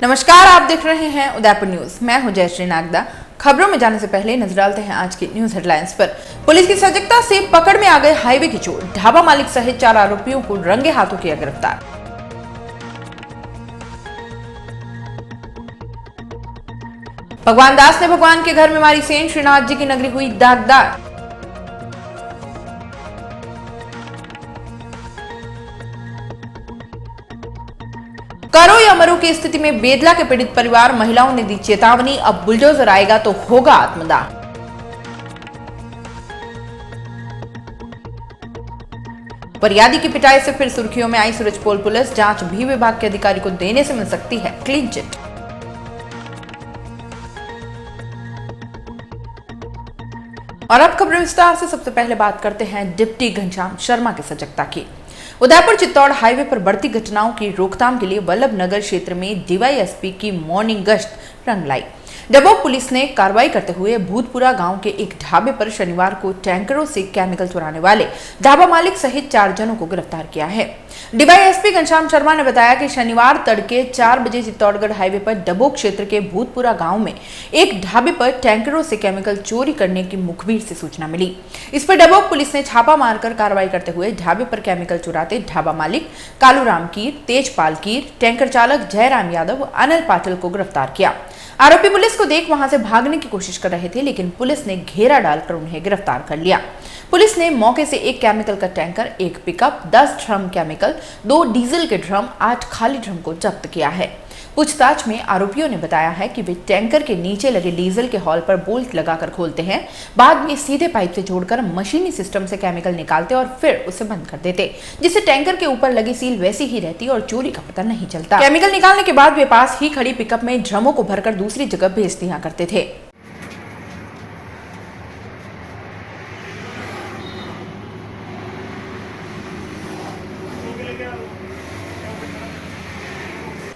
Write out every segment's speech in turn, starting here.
नमस्कार, आप देख रहे हैं उदयपुर न्यूज। मैं हूं जयश्री नागदा। खबरों में जाने से पहले नजर डालते हैं आज की न्यूज हेडलाइंस पर। पुलिस की सजगता से पकड़ में आ गए हाईवे के चोर। ढाबा मालिक सहित 4 आरोपियों को रंगे हाथों किया गिरफ्तार। भगवान दास ने भगवान के घर में मारी सेंध। श्रीनाथ जी की नगरी हुई दागदार। करो या मरो की स्थिति में बेदला के पीड़ित परिवार, महिलाओं ने दी चेतावनी। अब बुलडोजर आएगा तो होगा आत्मदाह। फरियादी की पिटाई से फिर सुर्खियों में आई सूरजपोल पुलिस। जांच भी विभाग के अधिकारी को देने से मिल सकती है क्लीन चिट। और अब खबरें विस्तार से। सबसे पहले बात करते हैं डिप्टी घनश्याम शर्मा की सजगता की। उदयपुर चित्तौड़ हाईवे पर बढ़ती घटनाओं की रोकथाम के लिए वल्लभ नगर क्षेत्र में डीवाईएसपी की मॉर्निंग गश्त रंग लाई। डबोक पुलिस ने कार्रवाई करते हुए भूतपुरा गांव के एक ढाबे पर शनिवार को टैंकरों से केमिकल चुराने वाले ढाबा मालिक सहित 4 जनों को गिरफ्तार किया है। डीवाईएसपी घनश्याम शर्मा ने बताया कि शनिवार तड़के 4 बजे चित्तौड़गढ़ हाईवे पर डबोक क्षेत्र के भूतपुरा गांव में एक ढाबे पर टैंकरों से केमिकल चोरी करने की मुखबिर से सूचना मिली। इस पर डबोक पुलिस ने छापा मारकर कार्रवाई करते हुए ढाबे पर केमिकल चुराते ढाबा मालिक कालूराम कीर, तेजपाल कीर, टैंकर चालक जयराम यादव व अनिल पाटिल को गिरफ्तार किया। आरोपी पुलिस को देख वहां से भागने की कोशिश कर रहे थे, लेकिन पुलिस ने घेरा डालकर उन्हें गिरफ्तार कर लिया। पुलिस ने मौके से एक केमिकल का टैंकर, एक पिकअप, 10 ड्रम केमिकल, 2 डीजल के ड्रम, 8 खाली ड्रम को जब्त किया है। पूछताछ में आरोपियों ने बताया है कि वे टैंकर के नीचे लगे डीजल के हॉल पर बोल्ट लगाकर खोलते हैं, बाद में सीधे पाइप से जोड़कर मशीनी सिस्टम से केमिकल निकालते और फिर उसे बंद कर देते, जिससे टैंकर के ऊपर लगी सील वैसी ही रहती और चोरी का पता नहीं चलता। केमिकल निकालने के बाद वे पास ही खड़ी पिकअप में ड्रमों को भरकर दूसरी जगह भेज दिया करते थे।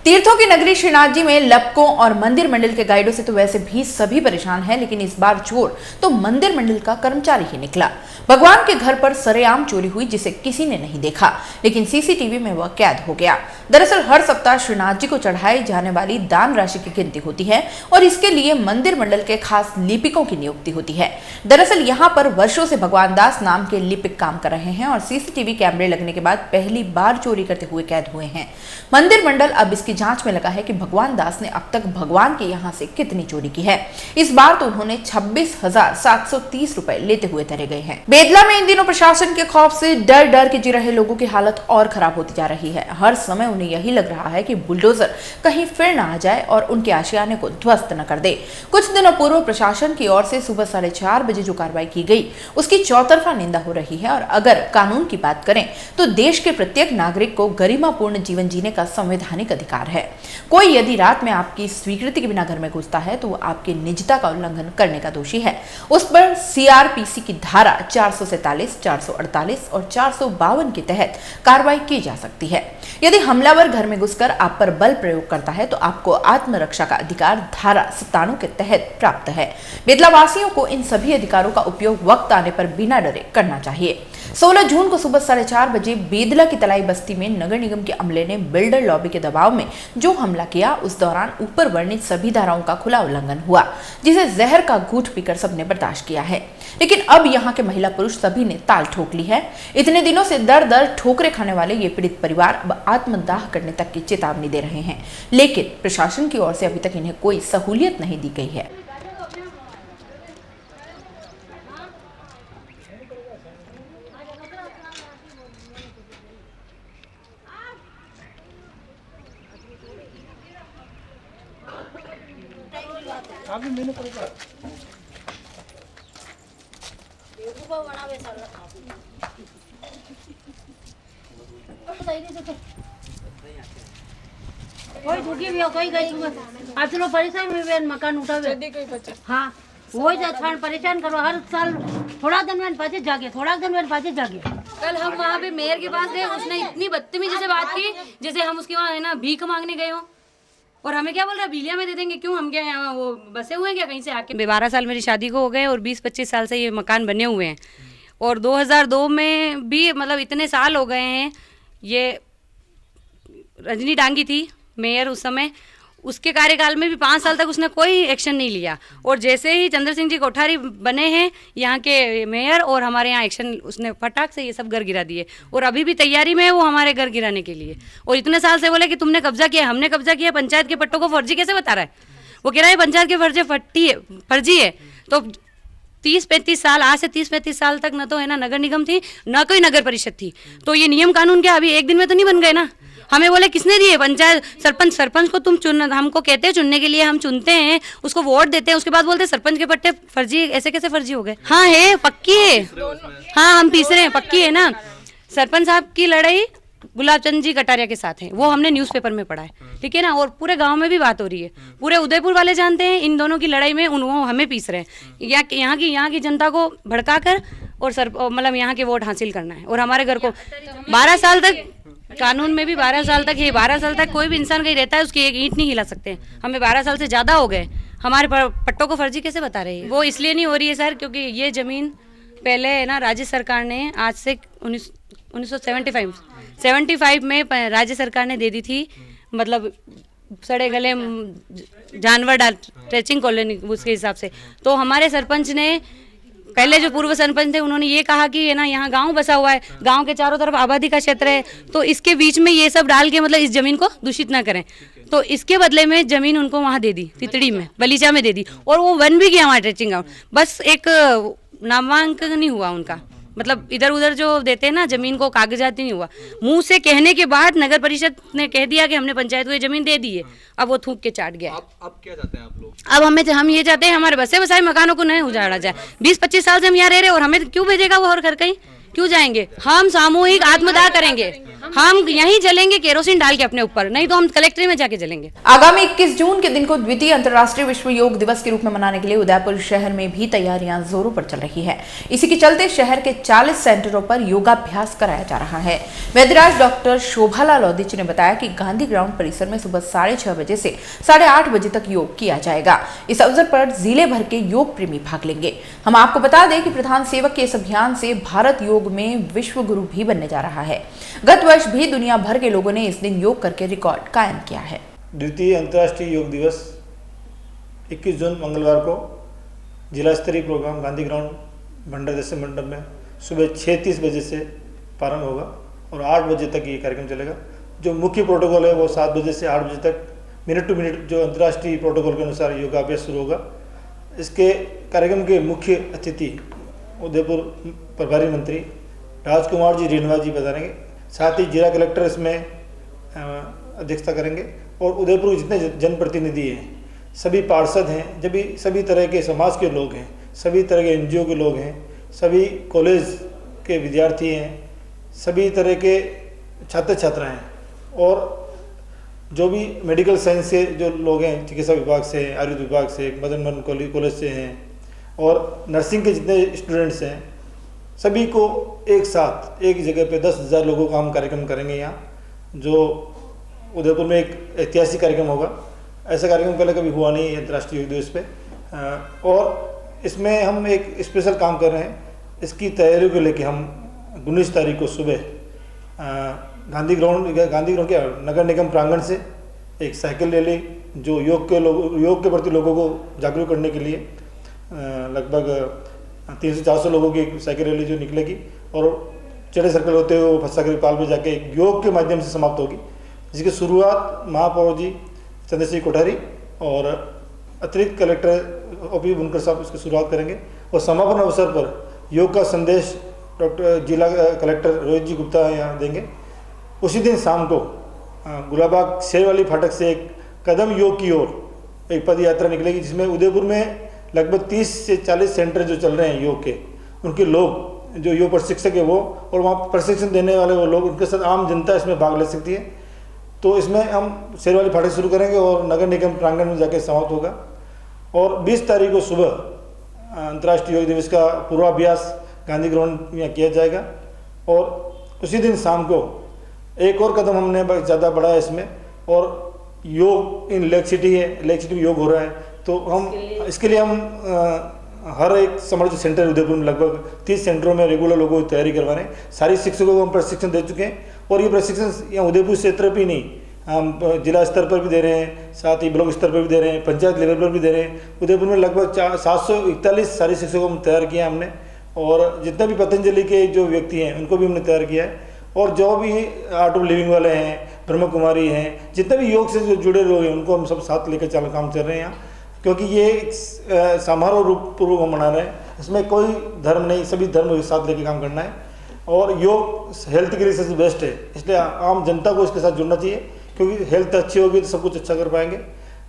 तीर्थों की नगरी श्रीनाथ जी में लपकों और मंदिर मंडल के गाइडों से तो वैसे भी सभी परेशान हैं, लेकिन इस बार चोर तो मंदिर मंडल का कर्मचारी ही निकला। भगवान के घर पर सरेआम चोरी हुई, जिसे किसी ने नहीं देखा, लेकिन सीसीटीवी में वह कैद हो गया। दरअसल हर सप्ताह श्रीनाथ जी को चढ़ाई जाने वाली दान राशि की गिनती होती है और इसके लिए मंदिर मंडल के खास लिपिकों की नियुक्ति होती है। दरअसल यहाँ पर वर्षों से भगवान दास नाम के लिपिक काम कर रहे हैं और सीसीटीवी कैमरे लगने के बाद पहली बार चोरी करते हुए कैद हुए हैं। मंदिर मंडल अब इसकी जांच में लगा है कि भगवान दास ने अब तक भगवान के यहाँ से कितनी चोरी की है। इस बार तो उन्होंने 26,730 रुपए लेते हुए धरे गए हैं। बेदला में इन दिनों प्रशासन के खौफ से डर डर के जी रहे लोगों की हालत और खराब होती जा रही है। हर समय उन्हें यही लग रहा है कि बुलडोजर कहीं फिर ना आ जाए और उनके आशियाने को ध्वस्त न कर दे। कुछ दिनों पूर्व प्रशासन की ओर से सुबह 4:30 बजे जो कार्रवाई की गई, उसकी चौतरफा निंदा हो रही है। और अगर कानून की बात करें तो देश के प्रत्येक नागरिक को गरिमापूर्ण जीवन जीने का संवैधानिक अधिकार है। कोई यदि रात में आपकी स्वीकृति के बिना घर में घुसता है तो वो आपकी निजता का उल्लंघन करने का दोषी है। उस पर सीआरपीसी की धारा 447, 448 और 452 के तहत कार्रवाई की जा सकती है। यदि हमलावर घर में घुसकर आप पर बल प्रयोग करता है तो आपको आत्मरक्षा का अधिकार धारा 97 के तहत प्राप्त है। बेदला वासियों को इन सभी अधिकारों का उपयोग वक्त आने पर बिना डरे करना चाहिए। 16 जून को सुबह 4:30 बजे बेदला की तलाई बस्ती में नगर निगम के अमले ने बिल्डर लॉबी के दबाव में जो हमला किया, उस दौरान ऊपर वर्णित सभी धाराओं का खुला उल्लंघन हुआ, जिसे जहर का घूंट पीकर सबने बर्दाश्त किया है। लेकिन अब यहाँ के महिला पुरुष सभी ने ताल ठोक ली है। इतने दिनों से दर दर ठोकरे खाने वाले ये पीड़ित परिवार अब आत्मदाह करने तक की चेतावनी दे रहे हैं, लेकिन प्रशासन की ओर से अभी तक इन्हें कोई सहूलियत नहीं दी गई है। अभी मैंने पढ़ा कोई दुखी भी हो, कोई गई आज लोग परेशान हुए, मकान उठावे हाँ वही जान परेशान करो। हर साल थोड़ा दिन में पाचे जागे, थोड़ा दिन में पाचे जागे। कल हम वहाँ पे मेयर के पास गए, उसने इतनी बदतमीजी से बात की जैसे हम उसके वहाँ है ना भीख मांगने गए हो। और हमें क्या बोल रहा है, बिलिया में दे देंगे। क्यों, हम क्या यहाँ वो बसे हुए हैं क्या कहीं से आके? 12 साल मेरी शादी को हो गए और 20-25 साल से ये मकान बने हुए हैं। और 2002 में भी मतलब इतने साल हो गए हैं। ये रजनी डांगी थी मेयर उस समय, उसके कार्यकाल में भी 5 साल तक उसने कोई एक्शन नहीं लिया। और जैसे ही चंद्र सिंह जी कोठारी बने हैं यहाँ के मेयर, और हमारे यहाँ एक्शन उसने फटाक से ये सब घर गिरा दिए, और अभी भी तैयारी में है वो हमारे घर गिराने के लिए। और इतने साल से बोले कि तुमने कब्जा किया, हमने कब्जा किया, पंचायत के पट्टों को फर्जी कैसे बता रहा है? वो कह रहा है पंचायत के फर्जी है। तो 30-35 साल, आज से 30-35 साल तक न तो है ना नगर निगम थी, न कोई नगर परिषद थी। तो ये नियम कानून क्या अभी एक दिन में तो नहीं बन गए ना? हमें बोले किसने दिए? पंचायत सरपंच को तुम चुन, हमको कहते हैं चुनने के लिए, हम चुनते हैं, उसको वोट देते हैं, उसके बाद बोलते हैं सरपंच के पट्टे फर्जी, ऐसे कैसे फर्जी हो गए? हाँ है, पक्की है। हाँ हम तीसरे हैं, पक्की है ना। सरपंच साहब की लड़ाई गुलाब चंद जी कटारिया के साथ है, वो हमने न्यूज़पेपर में पढ़ा है, ठीक है ना। और पूरे गांव में भी बात हो रही है, पूरे उदयपुर वाले जानते हैं इन दोनों की लड़ाई में, वो हमें पीस रहे हैं। यहाँ की जनता को भड़का कर और मतलब यहाँ के वोट हासिल करना है। और हमारे घर को 12 साल तक, कानून में भी 12 साल तक है, 12 साल तक कोई भी इंसान कहीं रहता है उसकी एक ईंट नहीं हिला सकते। हमें 12 साल से ज़्यादा हो गए, हमारे पट्टों को फर्जी कैसे बता रहे हैं? वो इसलिए नहीं हो रही है सर, क्योंकि ये ज़मीन पहले है ना राज्य सरकार ने, आज से 1975 में राज्य सरकार ने दे दी थी, मतलब सड़े गले जानवर डाल ट्रेचिंग कॉलोनी उसके हिसाब से। तो हमारे सरपंच ने, पहले जो पूर्व सरपंच थे, उन्होंने ये कहा कि है ना यहाँ गांव बसा हुआ है, गांव के चारों तरफ आबादी का क्षेत्र है, तो इसके बीच में ये सब डाल के मतलब इस जमीन को दूषित ना करें। तो इसके बदले में जमीन उनको वहाँ दे दी, तितड़ी में, बलीचा में दे दी, और वो बन भी गया वहाँ ट्रेचिंग ग्राउंड। बस एक नामांकन नहीं हुआ उनका, मतलब इधर उधर जो देते हैं ना जमीन को, कागजाती नहीं हुआ। मुंह से कहने के बाद नगर परिषद ने कह दिया कि हमने पंचायत को ये जमीन दे दी है, अब वो थूक के चाट गया। अब क्या चाहते हैं आप लोग? अब हम ये चाहते हैं हमारे बसे बसाए मकानों को नहीं उजाड़ा जाए। 20-25 साल से हम यहाँ रह रहे हैं, और हमें क्यों भेजेगा वो और घर कहीं? क्यों जाएंगे? हम सामूहिक आत्मदाह करेंगे, हम यहीं जलेंगे केरोसिन डाल के अपने ऊपर, नहीं तो हम कलेक्ट्रेट में जाके जलेंगे। आगामी 21 जून के दिन को द्वितीय अंतर्राष्ट्रीय विश्व योग दिवस के रूप में मनाने के लिए उदयपुर शहर में भी तैयारियां जोरों पर चल रही है। इसी के चलते शहर के 40 सेंटरों पर योगाभ्यास कराया जा रहा है। वैद्यराज डॉक्टर शोभालाल औदिच ने बताया कि गांधी ग्राउंड परिसर में सुबह 6:30 बजे से 8:30 बजे तक योग किया जाएगा। इस अवसर पर जिले भर के योग प्रेमी भाग लेंगे। हम आपको बता दें कि प्रधान सेवक के इस अभियान से भारत योग में विश्व गुरु भी बनने जा रहा है। गत वर्ष भी दुनिया भर के लोगों ने इस दिन योग करके रिकॉर्ड कायम किया है। द्वितीय अंतर्राष्ट्रीय योग दिवस 21 जून मंगलवार को जिला स्तरीय प्रोग्राम गांधी ग्राउंड भंडार दर्शन मंडप में सुबह 6:30 बजे से प्रारंभ होगा और 8 बजे तक ये कार्यक्रम चलेगा। जो मुख्य प्रोटोकॉल है वो 7 बजे से 8 बजे तक मिनट टू मिनट जो अंतर्राष्ट्रीय प्रोटोकॉल के अनुसार योगाभ्यास शुरू होगा। इसके कार्यक्रम के मुख्य अतिथि उदयपुर प्रभारी मंत्री राजकुमार जी रेणवा जी बताएंगे। साथ ही जिला कलेक्टर इसमें अध्यक्षता करेंगे और उदयपुर के जितने जनप्रतिनिधि हैं, सभी पार्षद हैं, जब भी सभी तरह के समाज के लोग हैं, सभी तरह के NGO के लोग हैं, सभी कॉलेज के विद्यार्थी हैं, सभी तरह के छात्र छात्रा हैं और जो भी मेडिकल साइंस से जो लोग हैं, चिकित्सा विभाग से, आयुर्वेद विभाग से, मदन मोहन कॉलेज से हैं और नर्सिंग के जितने स्टूडेंट्स हैं, सभी को एक साथ एक जगह पे 10,000 लोगों का हम कार्यक्रम करेंगे यहाँ, जो उदयपुर में एक ऐतिहासिक कार्यक्रम होगा। ऐसा कार्यक्रम पहले कभी हुआ नहीं है अंतर्राष्ट्रीय योग दिवस पे। और इसमें हम एक स्पेशल काम कर रहे हैं। इसकी तैयारियों को लेके हम 19 तारीख को सुबह गांधी ग्राउंड के नगर निगम प्रांगण से एक साइकिल रैली, जो योग के प्रति लोगों को जागरूक करने के लिए लगभग 300-400 लोगों की साइकिल रैली जो निकलेगी और चढ़े सर्कल होते हुए फसाकरी पाल में जाके योग के माध्यम से समाप्त होगी, जिसकी शुरुआत महापौर जी चंद्र सिंह कोठारी और अतिरिक्त कलेक्टर OP बुनकर साहब इसकी शुरुआत करेंगे। और समापन अवसर पर योग का संदेश डॉक्टर जिला कलेक्टर रोहित जी गुप्ता यहाँ देंगे। उसी दिन शाम को गुलाबाग शेर वाली फाटक से एक कदम योग की ओर एक पद यात्रा निकलेगी, जिसमें उदयपुर में लगभग 30 से 40 सेंटर जो चल रहे हैं योग के, उनके लोग जो योग प्रशिक्षक है वो और वहाँ प्रशिक्षण देने वाले वो लोग, उनके साथ आम जनता इसमें भाग ले सकती है। तो इसमें हम शेर वाली फाटक शुरू करेंगे और नगर निगम प्रांगण में जाके समाप्त होगा। और 20 तारीख को सुबह अंतर्राष्ट्रीय योग दिवस का पूर्वाभ्यास गांधी ग्राउंड में किया जाएगा। और उसी दिन शाम को एक और कदम हमने ज़्यादा बढ़ाया इसमें, और योग इन लेक सिटी है, लेक सिटी में योग हो रहा है, तो हम इसके लिए हम हर एक समर्थ सेंटर उदयपुर में लगभग 30 सेंटरों में रेगुलर लोगों की तैयारी करवा रहे हैं। सारी शिक्षकों को हम प्रशिक्षण दे चुके हैं और ये प्रशिक्षण यहाँ उदयपुर क्षेत्र भी नहीं, हम जिला स्तर पर भी दे रहे हैं, साथ ही ब्लॉक स्तर पर भी दे रहे हैं, पंचायत लेवल पर भी दे रहे हैं। उदयपुर में लगभग 741 शारीरिक शिक्षकों को तैयार किया हमने, और जितना भी पतंजलि के जो व्यक्ति हैं उनको भी हमने तैयार किया है। और जो भी आर्ट ऑफ लिविंग वाले हैं, ब्रह्म कुमारी हैं, जितने भी योग से जो जुड़े लोग हैं उनको हम सब साथ लेकर काम चल रहे हैं यहाँ, क्योंकि ये समारोह रूप पूर्वक मना रहे हैं। इसमें कोई धर्म नहीं, सभी धर्म के साथ लेकर काम करना है। और योग हेल्थ के लिए सबसे बेस्ट है, इसलिए आम जनता को इसके साथ जुड़ना चाहिए, क्योंकि हेल्थ अच्छी होगी तो सब कुछ अच्छा कर पाएंगे।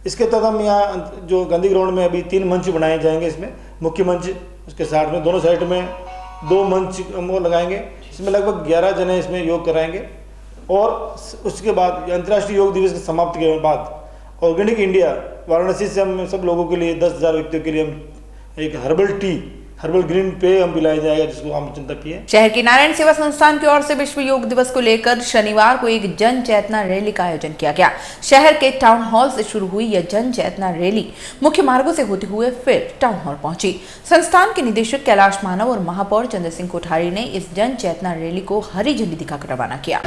इसके तहत हम यहाँ जो गांधी ग्राउंड में अभी 3 मंच बनाए जाएंगे, इसमें मुख्य मंच, उसके साइड में दोनों साइड में 2 मंच हम लगाएंगे। इसमें लगभग 11 जने इसमें योग कराएंगे। और उसके बाद अंतर्राष्ट्रीय योग दिवस के समाप्ति के बाद ऑर्गेनिक इंडिया वाराणसी से हम सब लोगों के लिए 10,000 व्यक्तियों के लिए हम एक हर्बल ग्रीन पेय हम पिलाया जाएगा, जिसको आम जनता पिए। शहर की नारायण सेवा संस्थान की ओर से विश्व योग दिवस को लेकर शनिवार को एक जन चेतना रैली का आयोजन किया गया। शहर के टाउन हॉल से शुरू हुई यह जन चेतना रैली मुख्य मार्गों से होते हुए फिर टाउन हॉल पहुंची। संस्थान के निदेशक कैलाश मानव और महापौर चंद्र सिंह कोठारी ने इस जन चेतना रैली को हरी झंडी दिखाकर रवाना किया।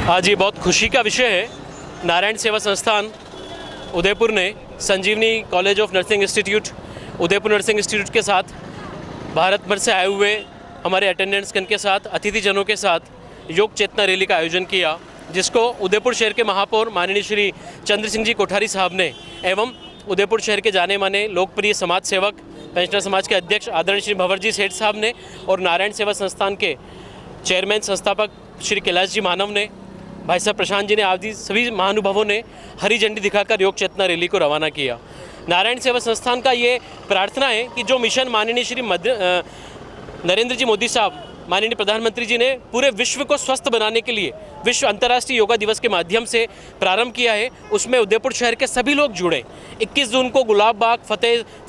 आज ये बहुत खुशी का विषय है। नारायण सेवा संस्थान उदयपुर ने Sanjeevani college of nursing institute, Udaipur nursing institute के साथ भारत भर से आए हुए हमारे अटेंडेंट्स के साथ, अतिथिजनों के साथ योग चेतना रैली का आयोजन किया, जिसको उदयपुर शहर के महापौर माननीय श्री चंद्र सिंह जी कोठारी साहब ने एवं उदयपुर शहर के जाने माने लोकप्रिय समाज सेवक, पेंशनर समाज के अध्यक्ष आदरणीय श्री भंवरजी सेठ साहब ने और नारायण सेवा संस्थान के चेयरमैन संस्थापक श्री कैलाश जी मानव ने, भाई साहब प्रशांत जी ने, आदि सभी महानुभावों ने हरी झंडी दिखाकर योग चेतना रैली को रवाना किया। नारायण सेवा संस्थान का ये प्रार्थना है कि जो मिशन माननीय श्री नरेंद्र जी मोदी साहब, माननीय प्रधानमंत्री जी ने पूरे विश्व को स्वस्थ बनाने के लिए विश्व अंतर्राष्ट्रीय योगा दिवस के माध्यम से प्रारंभ किया है, उसमें उदयपुर शहर के सभी लोग जुड़े। 21 जून को गुलाब बाग,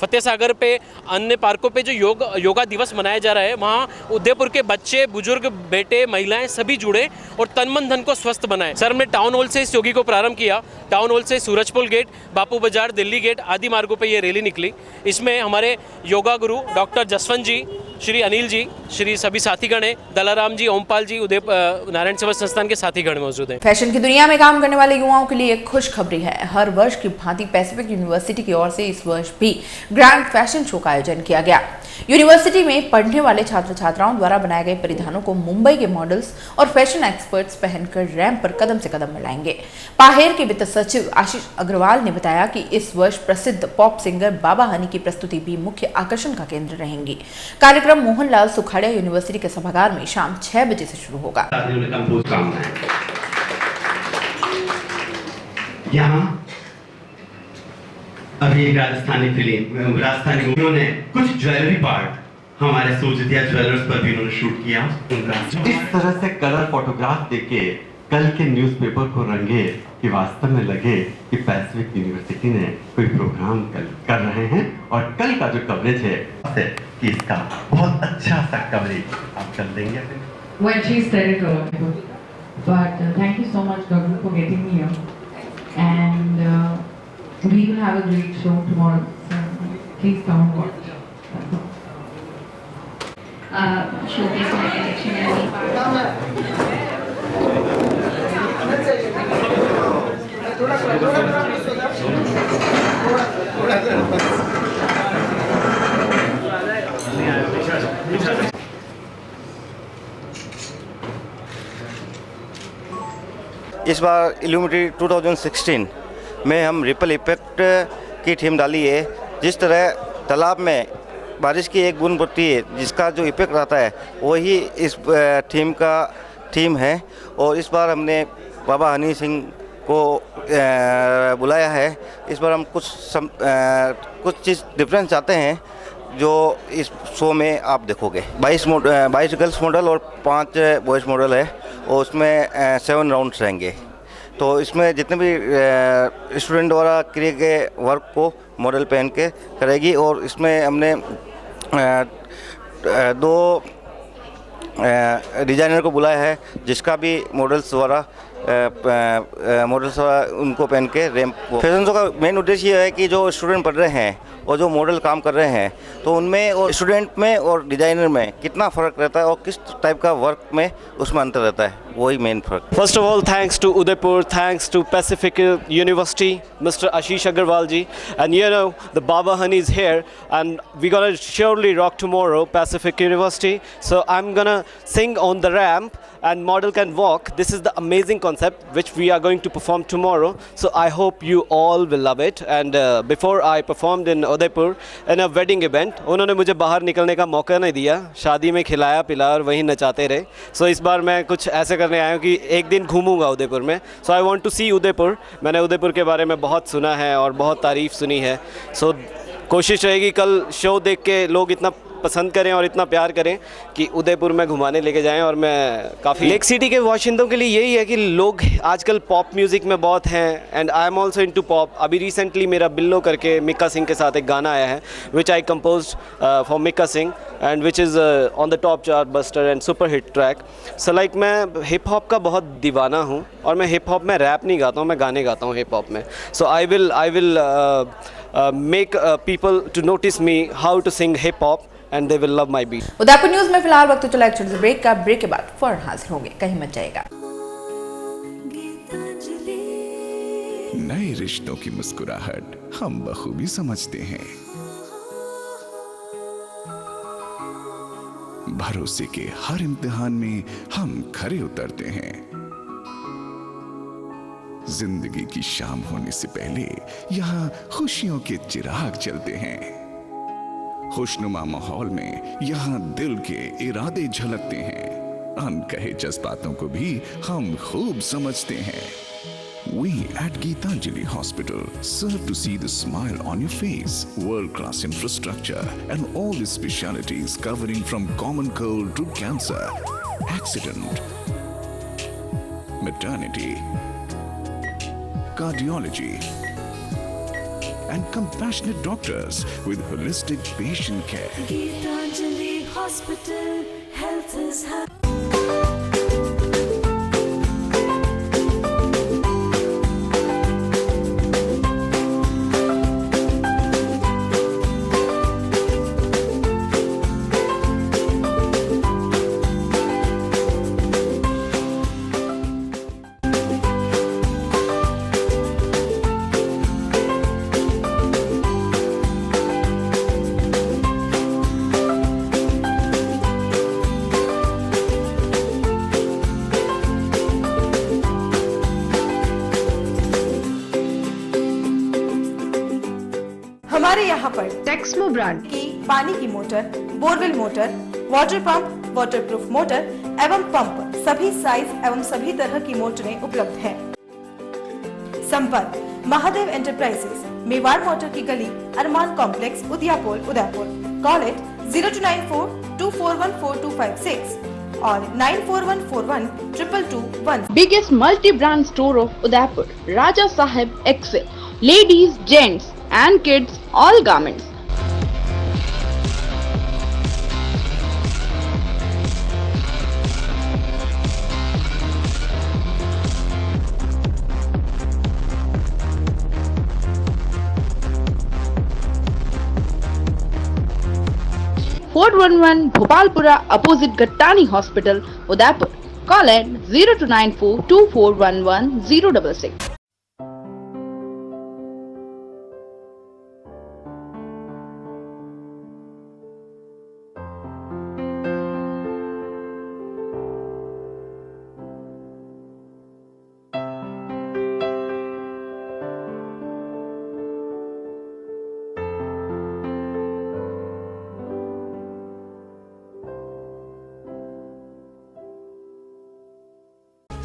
फतेह सागर पे, अन्य पार्कों पे जो योगा दिवस मनाया जा रहा है, वहाँ उदयपुर के बच्चे, बुजुर्ग, बेटे, महिलाएं सभी जुड़े और तन मन धन को स्वस्थ बनाए। सर, हमने टाउन हॉल से इस योगी को प्रारंभ किया। टाउन हॉल से सूरजपुल गेट, बापू बाजार, दिल्ली गेट आदि मार्गों पर ये रैली निकली। इसमें हमारे योगा गुरु डॉक्टर जसवंत जी, श्री अनिल जी, श्री सभी साथीगण हैं, दलाराम जी, ओमपाल जी, नारायण सेवा संस्थान के साथीगण मौजूद हैं। फैशन की दुनिया में काम करने वाले युवाओं के लिए एक खुशखबरी है। हर वर्ष की भांति पैसिफिक यूनिवर्सिटी की ओर से इस वर्ष भी ग्रैंड फैशन शो का आयोजन किया गया। यूनिवर्सिटी में पढ़ने वाले छात्र छात्राओं द्वारा बनाए गए परिधानों को मुंबई के मॉडल्स और फैशन एक्सपर्ट्स पहनकर रैंप पर कदम से कदम मिलाएंगे। पाहेर के वित्त सचिव आशीष अग्रवाल ने बताया कि इस वर्ष प्रसिद्ध पॉप सिंगर बाबा हनी की प्रस्तुति भी मुख्य आकर्षण का केंद्र रहेंगी। कार्यक्रम मोहनलाल सुखाड़िया यूनिवर्सिटी के सभागार में शाम 6 बजे से शुरू होगा। यहाँ अभी एक राजस्थानी उन्होंने कुछ ज्वेलरी पार्ट हमारे सोजतिया ज्वेलर्स पर भी उन्होंने शूट किया। उनका इस तरह से कलर फोटोग्राफ देके कल के न्यूज़पेपर को रंगे कि वास्तव में लगे कि पैसिफिक यूनिवर्सिटी ने कोई प्रोग्राम कर रहे हैं, और कल का जो कवरेज है कि इसका बहुत अच्छा सा कवरेज आप कर देंगे। Well, she said it all, but thank you so much, Gauru, for getting me here. And we will have a great show tomorrow. So please come and watch. Showcase my collection and be part इस बार Illuminati 2016 में हम ripple effect की theme डाली है। जिस तरह तालाब में बारिश की एक बूंद पड़ती है, जिसका जो इफेक्ट रहता है, वही इस थीम है। और इस बार हमने बाबा हनी सिंह को बुलाया है। इस बार हम कुछ चीज़ डिफरेंस चाहते हैं जो इस शो में आप देखोगे। 22 गर्ल्स मॉडल और 5 बॉयज़ मॉडल है, और उसमें 7 राउंड्स रहेंगे। तो इसमें जितने भी स्टूडेंट द्वारा किए गए वर्क को मॉडल पहन के करेगी। और इसमें हमने 2 डिज़ाइनर को बुलाया है, जिसका भी मॉडल्स द्वारा मॉडल्स उनको पहन के रैंप। फैशन शो का मेन उद्देश्य ये है कि जो स्टूडेंट पढ़ रहे हैं और जो मॉडल काम कर रहे हैं तो उनमें और स्टूडेंट में और डिज़ाइनर में कितना फ़र्क रहता है और किस टाइप का वर्क में उसमें अंतर रहता है, वही मेन फ़र्क। First of all, thanks to Udaipur, thanks to Pacific University, Mr. Ashish Agarwal ji, and you know the Baba Honey is here, and we're gonna surely rock tomorrow, Pacific University. So I'm gonna sing on the ramp, and model can walk. This is the amazing concept which we are going to perform tomorrow. So I hope you all will love it. And before I performed in Udaipur in a wedding event, उन्होंने मुझे बाहर निकलने का मौका नहीं दिया, शादी में खिलाया पिलाया और वहीं नचाते रहे. So इस बार मैं कुछ ऐसे करने आया हूँ कि एक दिन घूमूंगा उदयपुर में. So I want to see Udaipur. मैंने उदयपुर के बारे में बहुत सुना है और बहुत तारीफ़ सुनी है. So कोशिश रहेगी कल शो देख के लोग इतना पसंद करें और इतना प्यार करें कि उदयपुर में घुमाने लेके जाएं. और मैं काफ़ी लेक सिटी के वाशिंदों के लिए यही है कि लोग आजकल पॉप म्यूज़िक में बहुत हैं, and I am also into pop. अभी रिसेंटली मेरा बिल्लो करके मिक्का सिंह के साथ एक गाना आया है which I compose for Mika Singh and which is on the top chart buster and super hit track. So like मैं हिप हॉप का बहुत दीवाना हूँ, और मैं हिप हॉप में रैप नहीं गाता हूँ, मैं गाने गाता हूँ हिप हॉप में. So I will make people to notice me how to sing hip hop and they will love my beat. Udaipur news में फिलहाल वक्त चला एक छोटे से ब्रेक का. ब्रेक के बाद फौरन हाजिर होंगे, कहीं मत जाएगा. नए रिश्तों की मुस्कुराहट हम बखूबी समझते हैं. भरोसे के हर इम्तिहान में हम खरे उतरते हैं. जिंदगी की शाम होने से पहले यहाँ खुशियों के चिराग जलते हैं. खुशनुमा माहौल में यहाँ दिल के इरादे झलकते हैं. अनकहे जज्बातों को भी हम खूब समझते हैं. We at Geetanjali Hospital serve to see the smile on your face. World-class infrastructure and all the specialties covering from common cold to cancer, accident, maternity, cardiology, and compassionate doctors with holistic patient care. Geetanjali Hospital, health is happy. हमारे यहाँ पर Texmo brand की पानी की motor, borewell motor, water pump, waterproof motor एवं pump सभी size एवं सभी तरह की मोटरें उपलब्ध हैं. संपर्क महादेव एंटरप्राइजेस, मेवाड़ मोटर की गली, अरमान कॉम्प्लेक्स, उदयपुर. कॉल इट 0294241426 और 9414122221. Biggest multi-brand store of Udaipur, Raja Sahib Excel, ladies, gents and kids, all garments. Fort 11 Bhopalpura opposite Gattani Hospital, Udaipur. Call at 0294 2411 066.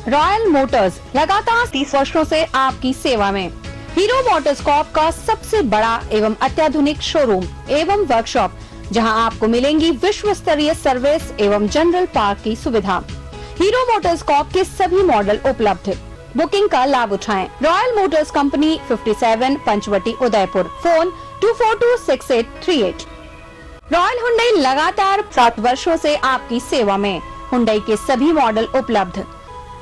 Royal Motors लगातार 30 वर्षों से आपकी सेवा में. हीरो मोटर्सकॉर्प का सबसे बड़ा एवं अत्याधुनिक शोरूम एवं वर्कशॉप, जहां आपको मिलेंगी विश्व स्तरीय सर्विस एवं जनरल पार्क की सुविधा. हीरो मोटर्सकॉर्प के सभी मॉडल उपलब्ध. बुकिंग का लाभ उठाएं. Royal motors company 57 Panchavati Udaipur. Phone 2426838. Royal Hyundai लगातार 7 वर्षों से आपकी सेवा में. हुंडई के सभी मॉडल उपलब्ध.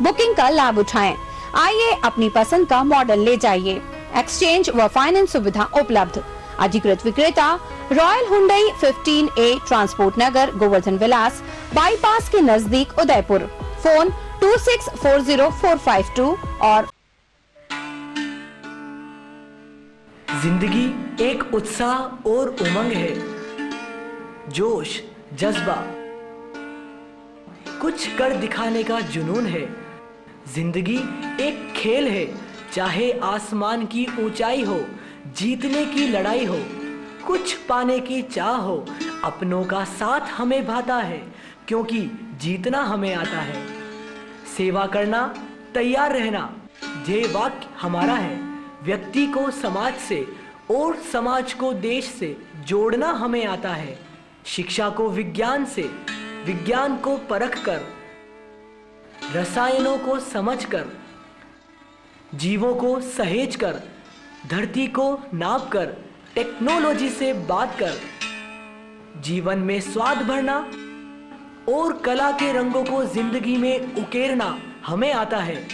बुकिंग का लाभ उठाएं। आइए अपनी पसंद का मॉडल ले जाइए। एक्सचेंज व फाइनेंस सुविधा उपलब्ध। अधिकृत विक्रेता रॉयल हुंडई 15A ट्रांसपोर्ट नगर, गोवर्धन विलास, बाईपास के नजदीक, उदयपुर। फोन 26404552 और जिंदगी एक उत्साह और उमंग है, जोश, जज्बा, कुछ कर दिखाने का जुनून है। जिंदगी एक खेल है, चाहे आसमान की ऊंचाई हो, जीतने की लड़ाई हो, कुछ पाने की चाह हो, अपनों का साथ हमें भाता है, क्योंकि जीतना हमें आता है। सेवा करना, तैयार रहना, ये वाक्य हमारा है। व्यक्ति को समाज से और समाज को देश से जोड़ना हमें आता है। शिक्षा को विज्ञान से, विज्ञान को परख कर, रसायनों को समझकर, जीवों को सहेज कर, धरती को नाप कर, टेक्नोलॉजी से बात कर, जीवन में स्वाद भरना और कला के रंगों को जिंदगी में उकेरना हमें आता है।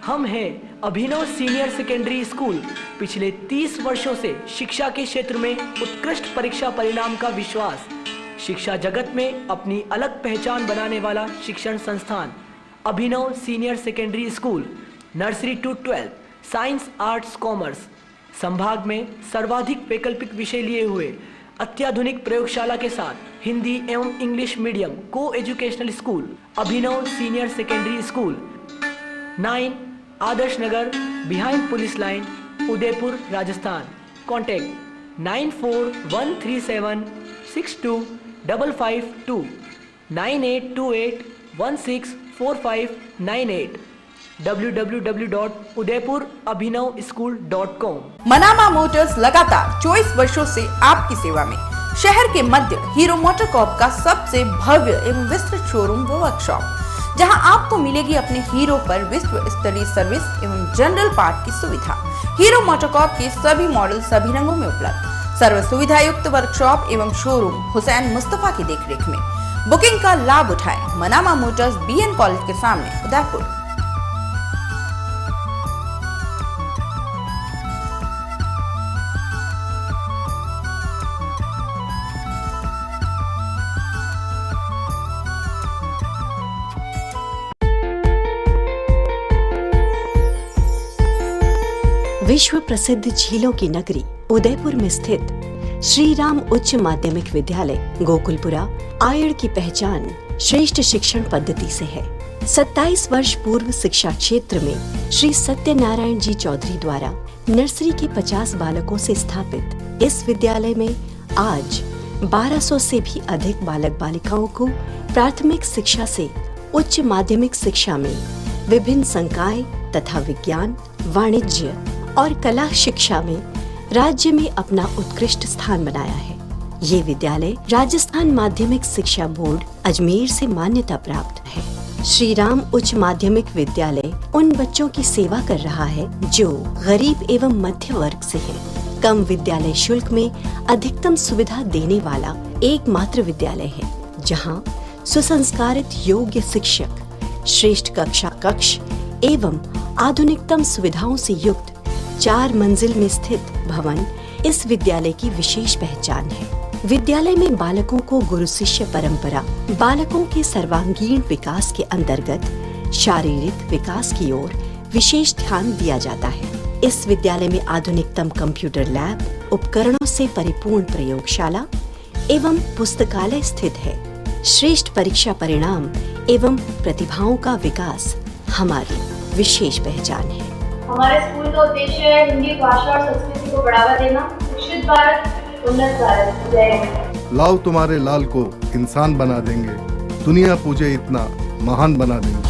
हम हैं अभिनव सीनियर सेकेंडरी स्कूल। पिछले 30 वर्षों से शिक्षा के क्षेत्र में उत्कृष्ट परीक्षा परिणाम का विश्वास, शिक्षा जगत में अपनी अलग पहचान बनाने वाला शिक्षण संस्थान Abhinav senior secondary school, nursery to 12, science, arts, commerce. संभाग में सर्वाधिक वैकल्पिक विषय लिए हुए अत्याधुनिक प्रयोगशाला के साथ हिंदी एवं English medium coeducational school Abhinav senior secondary school, 9 Adarsh Nagar, behind police line, Udaipur, Rajasthan. Contact 9413762552 9828164598 www.udaipurabhinavschool.com। Manama motors लगातार 24 वर्षों से आपकी सेवा में। शहर के मध्य हीरो मोटर कॉर्प का सबसे भव्य एवं विस्तृत शोरूम व वर्कशॉप, जहां आपको मिलेगी अपने हीरो पर विश्व स्तरीय सर्विस एवं जनरल पार्ट की सुविधा। हीरो मोटर कॉर्प के सभी मॉडल सभी रंगों में उपलब्ध। सर्व सुविधा युक्त वर्कशॉप एवं शोरूम हुसैन मुस्तफा की देखरेख में। बुकिंग का लाभ उठाएं। मनामा मोटर्स BN कॉलेज के सामने, उदयपुर। विश्व प्रसिद्ध झीलों की नगरी उदयपुर में स्थित श्री राम उच्च माध्यमिक विद्यालय गोकुलपुरा आयड़ की पहचान श्रेष्ठ शिक्षण पद्धति से है। 27 वर्ष पूर्व शिक्षा क्षेत्र में श्री सत्यनारायण जी चौधरी द्वारा नर्सरी के 50 बालकों से स्थापित इस विद्यालय में आज 1200 से भी अधिक बालक बालिकाओं को प्राथमिक शिक्षा से उच्च माध्यमिक शिक्षा में विभिन्न संकाय तथा विज्ञान, वाणिज्य और कला शिक्षा में राज्य में अपना उत्कृष्ट स्थान बनाया है। ये विद्यालय राजस्थान माध्यमिक शिक्षा बोर्ड अजमेर से मान्यता प्राप्त है। श्री राम उच्च माध्यमिक विद्यालय उन बच्चों की सेवा कर रहा है जो गरीब एवं मध्य वर्ग से है। कम विद्यालय शुल्क में अधिकतम सुविधा देने वाला एकमात्र विद्यालय है, जहां सुसंस्कारित योग्य शिक्षक, श्रेष्ठ कक्ष एवं आधुनिकतम सुविधाओं से युक्त 4 मंजिल में स्थित भवन इस विद्यालय की विशेष पहचान है। विद्यालय में बालकों को गुरु शिष्य परंपरा, बालकों के सर्वांगीण विकास के अंतर्गत शारीरिक विकास की ओर विशेष ध्यान दिया जाता है। इस विद्यालय में आधुनिकतम कंप्यूटर लैब, उपकरणों से परिपूर्ण प्रयोगशाला एवं पुस्तकालय स्थित है। श्रेष्ठ परीक्षा परिणाम एवं प्रतिभाओं का विकास हमारी विशेष पहचान है। हमारे स्कूल का उद्देश्य है हिंदी भाषा और संस्कृति को बढ़ावा देना। शिक्षित भारत, उन्नत भारत। जय हिंद। लाओ तुम्हारे लाल को इंसान बना देंगे, दुनिया पूजे इतना महान बना देंगे।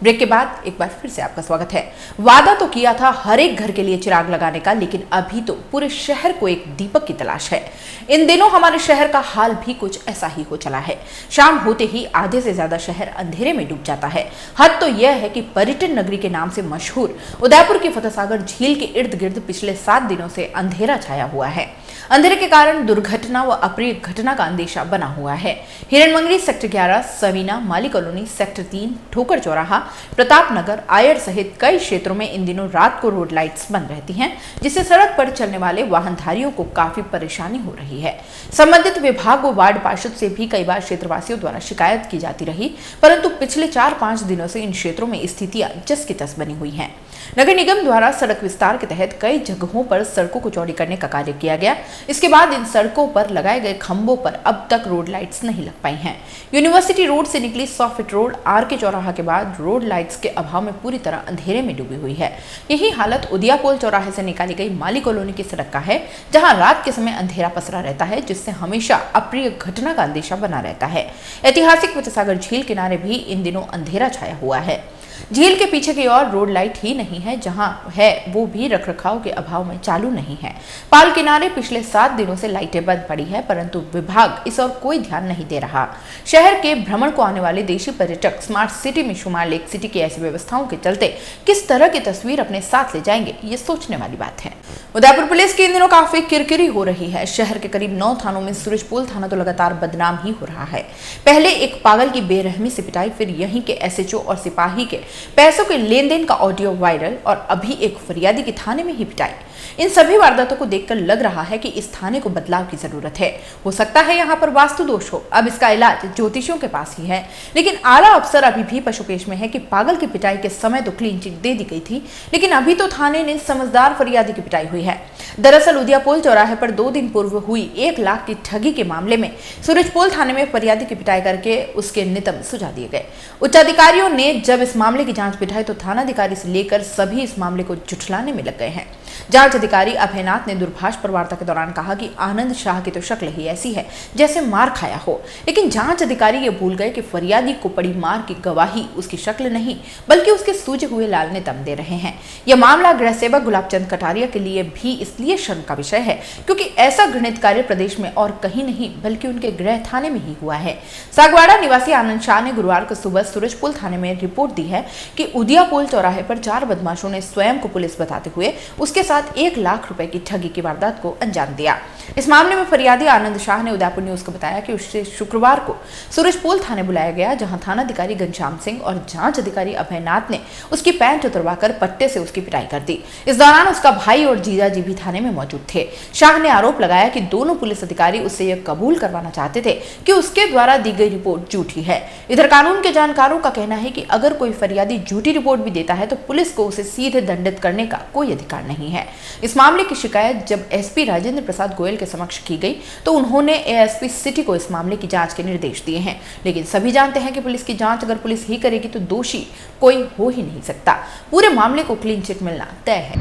ब्रेक के बाद एक बार फिर से आपका स्वागत है। वादा तो किया था हर एक घर के लिए चिराग लगाने का, लेकिन अभी तो पूरे शहर को एक दीपक की तलाश है। इन दिनों हमारे शहर का हाल भी कुछ ऐसा ही हो चला है। शाम होते ही आधे से ज्यादा शहर अंधेरे में डूब जाता है। हद तो यह है कि पर्यटन नगरी के नाम से मशहूर उदयपुर की फतेहसागर झील के इर्द गिर्द पिछले 7 दिनों से अंधेरा छाया हुआ है। अंधेरे के कारण दुर्घटना व अप्रिय घटना का अंदेशा बना हुआ है। हिरणमंगरी सेक्टर 11, सवीना, माली कॉलोनी, सेक्टर 3, ठोकर चौराहा, प्रताप नगर, आयर सहित कई क्षेत्रों में इन दिनों रात को रोड लाइट्स बंद रहती हैं, जिससे सड़क पर चलने वाले वाहनधारियों को काफी परेशानी हो रही है। संबंधित विभाग व वार्ड पार्षद से भी कई बार क्षेत्रवासियों द्वारा शिकायत की जाती रही, परंतु पिछले 4-5 दिनों से इन क्षेत्रों में स्थितियां जस की तस बनी हुई हैं। नगर निगम द्वारा सड़क विस्तार के तहत कई जगहों पर सड़कों को चौड़ी करने का कार्य किया गया। इसके बाद इन सड़कों पर लगाए गए खंभों पर अब तक रोड लाइट्स नहीं लग पाई हैं। यूनिवर्सिटी रोड से निकली 100 फीट रोड आरके चौराहा के बाद रोड लाइट्स के अभाव में पूरी तरह अंधेरे में डूबी हुई है। यही हालत उदियापोल चौराहे से निकाली गई माली कॉलोनी की सड़क का है, जहां रात के समय अंधेरा पसरा रहता है, जिससे हमेशा अप्रिय घटना का अंदेशा बना रहता है। ऐतिहासिक फतेहसागर झील किनारे भी इन दिनों अंधेरा छाया हुआ है। झील के पीछे की ओर रोड लाइट ही नहीं है, जहां है वो भी रखरखाव के अभाव में चालू नहीं है। पाल किनारे पिछले 7 दिनों से लाइटें बंद पड़ी है, परंतु विभाग इस ओर कोई ध्यान नहीं दे रहा। शहर के भ्रमण को आने वाले देशी पर्यटक स्मार्ट सिटी में शुमार लेक सिटी की ऐसी व्यवस्थाओं के चलते किस तरह की तस्वीर अपने साथ ले जाएंगे, ये सोचने वाली बात है। उदयपुर पुलिस की इन दिनों काफी किरकिरी हो रही है। शहर के करीब 9 थानों में सूरजपोल थाना तो लगातार बदनाम ही हो रहा है। पहले एक पागल की बेरहमी से पिटाई, फिर यहीं के एसएचओ और सिपाही के पैसों के लेन देन का ऑडियो वायरल और अभी एक फरियादी की थाने में ही पिटाई। इन सभी वारदातों को देखकर लग रहा है कि इस थाने को बदलाव की जरूरत है। हो सकता है यहाँ पर वास्तु दोष हो, अब इसका इलाज ज्योतिषियों के पास ही है। लेकिन आला अफसर अभी भी पशुपेश में है कि पागल की पिटाई के समय तो क्लीन चिट दे दी गई थी, लेकिन अभी तो थाने ने समझदार फरियादी की पिटाई हुई है। दरअसल उदियापोल चौराहे पर 2 दिन पूर्व हुई 1 लाख की ठगी के मामले में सूरजपोल थाने में फरियादी की पिटाई करके उसके नितंब सुझा दिए गए। उच्चाधिकारियों ने जब इस मामले की जांच बिठाई तो थानाधिकारी से लेकर सभी इस मामले को झुठलाने में लग गए हैं। जांच अधिकारी अभयनाथ ने दूरभाष पर वार्ता के दौरान कहा कि आनंद शाह की तो शक्ल ही ऐसी है जैसे मार खाया हो, लेकिन जांच अधिकारी ये भूल गए कि फरियादी को पड़ी मार की गवाही उसकी शक्ल नहीं बल्कि उसके सूजे हुए लाल ने दम दे रहे हैं। यह मामला गृह सेवक गुलाबचंद कटारिया के लिए भी इसलिए शर्म का विषय है क्योंकि ऐसा घृणित कार्य प्रदेश में और कहीं नहीं बल्कि उनके गृह थाने में ही हुआ है। सागवाड़ा निवासी आनंद शाह ने गुरुवार को सुबह सूरजपोल थाने में रिपोर्ट दी है कि उदियापोल चौराहे पर 4 बदमाशों ने स्वयं को पुलिस बताते हुए उसके साथ 1 लाख रुपए की ठगी की वारदात को अंजाम दिया। इस मामले में फरियादी आनंद शाह ने उदयपुर न्यूज को बताया कि उससे शुक्रवार को सूरजपोल थाने बुलाया गया, जहां थानाधिकारी घनश्याम सिंह और जांच अधिकारी अभयनाथ ने उसकी पैंट उतरवाकर पट्टे से उसकी पिटाई कर दी। इस दौरान उसका भाई और जीजाजी भी थाने में मौजूद थे। शाह ने आरोप लगाया कि दोनों पुलिस अधिकारी उससे यह कबूल करवाना चाहते थे कि उसके द्वारा दी गई रिपोर्ट झूठी है। इधर कानून के जानकारों का कहना है कि अगर कोई फरियादी झूठी रिपोर्ट भी देता है तो पुलिस को उसे सीधे दंडित करने का कोई अधिकार नहीं है। इस मामले की शिकायत जब एसपी राजेंद्र प्रसाद गोयल के समक्ष की गई तो उन्होंने एएसपी सिटी को इस मामले की जांच के निर्देश दिए हैं, लेकिन सभी जानते हैं कि पुलिस की जांच अगर पुलिस ही करेगी तो दोषी कोई हो ही नहीं सकता। पूरे मामले को क्लीन चिट मिलना तय है।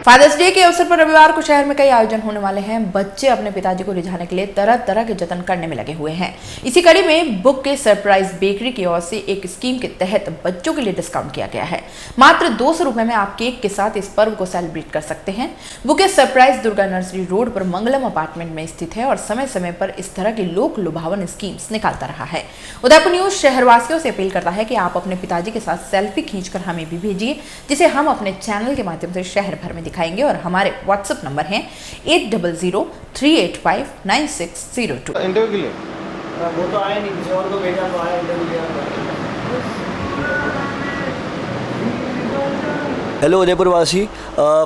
फादर्स डे के अवसर पर रविवार को शहर में कई आयोजन होने वाले हैं। बच्चे अपने पिताजी को रिझाने के लिए तरह तरह के जतन करने में लगे हुए हैं। इसी कड़ी में बुक के सरप्राइज बेकरी की ओर से एक स्कीम के तहत बच्चों के लिए डिस्काउंट किया गया है। मात्र 200 रुपए में आप केक के साथ इस पर्व को सेलिब्रेट कर सकते हैं। बुक के सरप्राइज दुर्गा नर्सरी रोड पर मंगलम अपार्टमेंट में स्थित है और समय समय पर इस तरह की लोक लुभावन स्कीम्स निकालता रहा है। उदयपुर न्यूज शहरवासियों से अपील करता है कि आप अपने पिताजी के साथ सेल्फी खींचकर हमें भी भेजिए, जिसे हम अपने चैनल के माध्यम से शहर भर में दिखाएंगे और हमारे व्हाट्सएप नंबर हैं 8003859602। इंटरव्यू के लिए वो तो आए नहीं, किसी और को भेजा तो आया इंटरव्यू। हेलो उदयपुर वासी,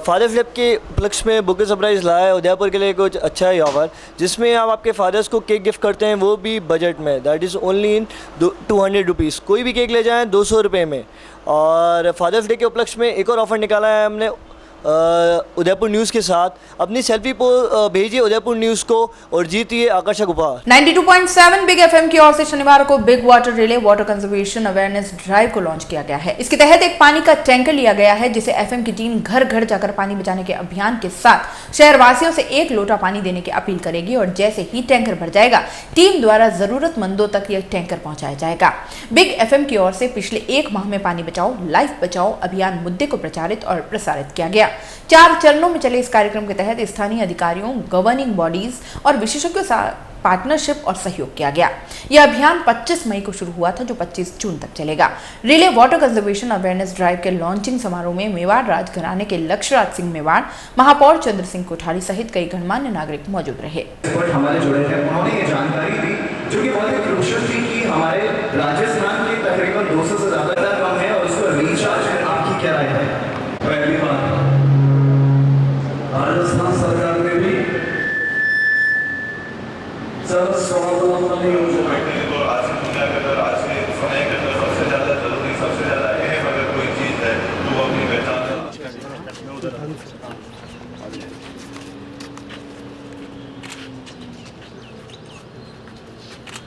फादर्स डे के उपलक्ष्य में बुके सरप्राइज़ लाया है उदयपुर के लिए कुछ अच्छा ही ऑफर, जिसमें आप आपके फादर्स को केक गिफ्ट करते हैं, वो भी बजट में, that is only in 200 rupees. कोई भी केक ले जाएँ 200 रुपये में। और फादर्स डे के उपलक्ष्य में एक और ऑफ़र निकाला है हमने उदयपुर न्यूज़ के साथ। अपनी सेल्फी भेजिए उदयपुर न्यूज़ को और जीतिए आकर्षक उपहार। 92.7 बिग एफएम की ओर से शनिवार को big water relay water conservation awareness drive को लॉन्च किया गया है। इसके तहत एक पानी का टैंकर लिया गया है, जिसे एफएम की टीम घर घर जाकर पानी बचाने के अभियान के साथ शहरवासियों से 1 लोटा पानी देने की अपील करेगी और जैसे ही टैंकर भर जाएगा टीम द्वारा जरूरतमंदों तक यह टैंकर पहुंचाया जाएगा। बिग एफएम की ओर से पिछले 1 माह में पानी बचाओ लाइफ बचाओ अभियान मुद्दे को प्रचारित और प्रसारित किया गया। 4 चरणों में चले इस कार्यक्रम के तहत स्थानीय अधिकारियों, गवर्निंग बॉडीज और विशेषज्ञों से पार्टनरशिप और सहयोग किया गया। यह अभियान 25 मई को शुरू हुआ था, जो 25 जून तक चलेगा। Relay water conservation awareness drive के लॉन्चिंग समारोह में मेवाड़ राज घराने के लक्ष्यराज सिंह मेवाड़, महापौर चंद्र सिंह कोठारी सहित कई गणमान्य नागरिक मौजूद रहे। हमारे जुड़े थे, उन्होंने ये जानकारी दी जो कि बहुत ही क्रूशियल थी कि हमारे राजस्थान की तकरीबन 200 से ज्यादा कम है और उसको रिचार्ज है। आपकी क्या राय है? पहली बात, राजस्थान सरकार ने भी सबसे ज्यादा अहम अगर कोई चीज है तो वो अपनी पहचान है।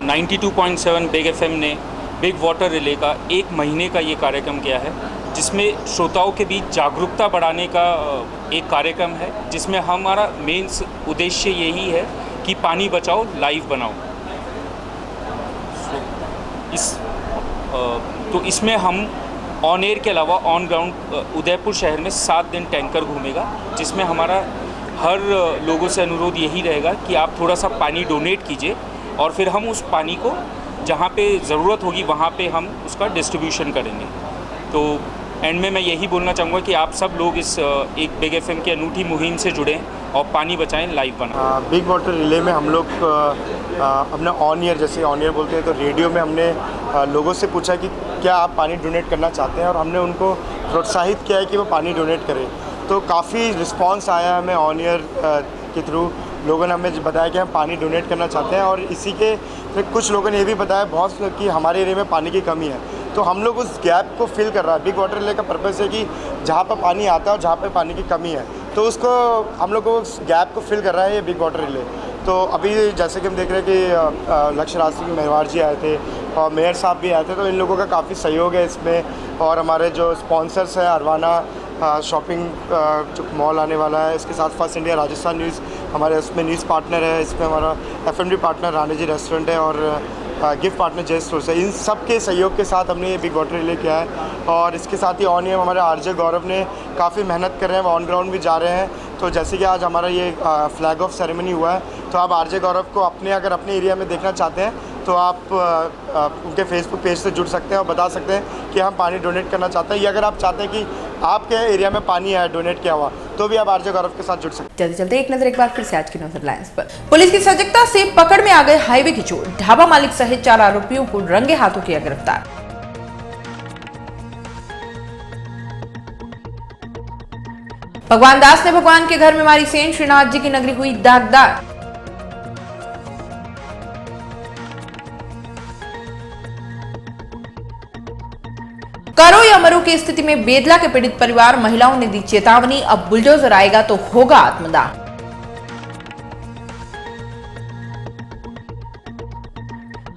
92.7 बिग एफएम ने बिग वाटर रिले का 1 महीने का ये कार्यक्रम किया है, जिसमें श्रोताओं के बीच जागरूकता बढ़ाने का एक कार्यक्रम है, जिसमें हमारा मेन उद्देश्य यही है कि पानी बचाओ लाइफ बनाओ। तो इसमें हम ऑन एयर के अलावा ऑन ग्राउंड उदयपुर शहर में 7 दिन टैंकर घूमेगा, जिसमें हमारा हर लोगों से अनुरोध यही रहेगा कि आप थोड़ा सा पानी डोनेट कीजिए और फिर हम उस पानी को जहाँ पे ज़रूरत होगी वहाँ पे हम उसका डिस्ट्रीब्यूशन करेंगे। तो एंड में मैं यही बोलना चाहूँगा कि आप सब लोग इस एक बिग एफएम की अनूठी मुहिम से जुड़ें और पानी बचाएं, लाइफ बनाएं। बिग वाटर रिले में हम लोग अपना ऑन ईयर, जैसे ऑन ईयर बोलते हैं, तो रेडियो में हमने लोगों से पूछा कि क्या आप पानी डोनेट करना चाहते हैं और हमने उनको प्रोत्साहित किया है कि वो पानी डोनेट करें। तो काफ़ी रिस्पांस आया हमें ऑन ईयर के थ्रू। लोगों ने हमें बताया कि हम पानी डोनेट करना चाहते हैं और इसी के फिर कुछ लोगों ने ये भी बताया बहुत कि हमारे एरिया में पानी की कमी है। तो हम लोग उस गैप को फिल कर रहा है। बिग वाटर रिले का पर्पस है कि जहाँ पर पानी आता है और जहाँ पर पानी की कमी है, तो उसको हम लोग को उस गैप को फिल कर रहा है ये बिग वाटर रिले। तो अभी जैसे कि हम देख रहे हैं कि लक्ष्यराज सिंह मेवाड़ जी आए थे और मेयर साहब भी आए थे, तो इन लोगों का काफ़ी सहयोग है इसमें। और हमारे जो स्पॉन्सर्स हैं, अरवाना शॉपिंग जो मॉल आने वाला है, इसके साथ फर्स्ट इंडिया राजस्थान न्यूज़ हमारे उसमें न्यूज़ पार्टनर है, इसमें हमारा एफएमडी पार्टनर रानी जी रेस्टोरेंट है और गिफ्ट पार्टनर जय स्टोर्स है। इन सब के सहयोग के साथ हमने ये बिग वाटर रिले किया है। और इसके साथ ही ऑन एयर हमारे आरजे गौरव ने काफ़ी मेहनत कर रहे हैं, वो ऑन ग्राउंड भी जा रहे हैं। तो जैसे कि आज हमारा ये फ्लैग ऑफ सेरेमनी हुआ है, तो आप आरजे गौरव को अगर अपने एरिया में देखना चाहते हैं तो आप उनके फेसबुक पेज से जुड़ सकते हैं और बता सकते हैं कि हम पानी डोनेट करना चाहते हैं, या अगर आप चाहते हैं कि आपके एरिया में पानी है डोनेट किया हुआ, तो भी आप आरजे गौरव के साथ जुड़ सकते हैं। चलते चलते एक नजर एक बार फिर से आज की न्यूज़ हेडलाइंस पर। पुलिस की सजगता से पकड़ में आ गए हाईवे के चोर, ढाबा मालिक सहित 4 आरोपियों को रंगे हाथों किया गिरफ्तार। भगवान दास ने भगवान के घर में मारी सेंध, श्रीनाथ जी की नगरी हुई दागदार। करो या मरो की स्थिति में बेदला के पीड़ित परिवार, महिलाओं ने दी चेतावनी, अब बुलडोजर आएगा तो होगा आत्मदाह।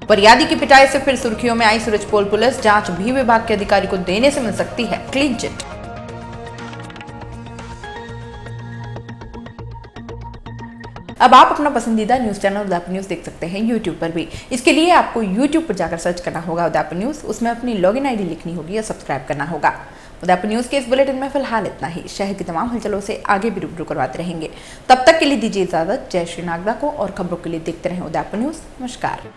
फरियादी की पिटाई से फिर सुर्खियों में आई सूरजपोल पुलिस, जांच भी विभाग के अधिकारी को देने से मिल सकती है क्लीन चिट। अब आप अपना पसंदीदा न्यूज चैनल उदयपुर न्यूज देख सकते हैं यूट्यूब पर भी। इसके लिए आपको यूट्यूब पर जाकर सर्च करना होगा उदयपुर न्यूज, उसमें अपनी लॉगिन आईडी लिखनी होगी और सब्सक्राइब करना होगा। उदयपुर न्यूज के इस बुलेटिन में फिलहाल इतना ही। शहर की तमाम हलचलों से आगे भी रूबरू करवाते रहेंगे। तब तक के लिए दीजिए इजाजत। जय श्री नागदा को, और खबरों के लिए देखते रहें उदयपुर न्यूज। नमस्कार।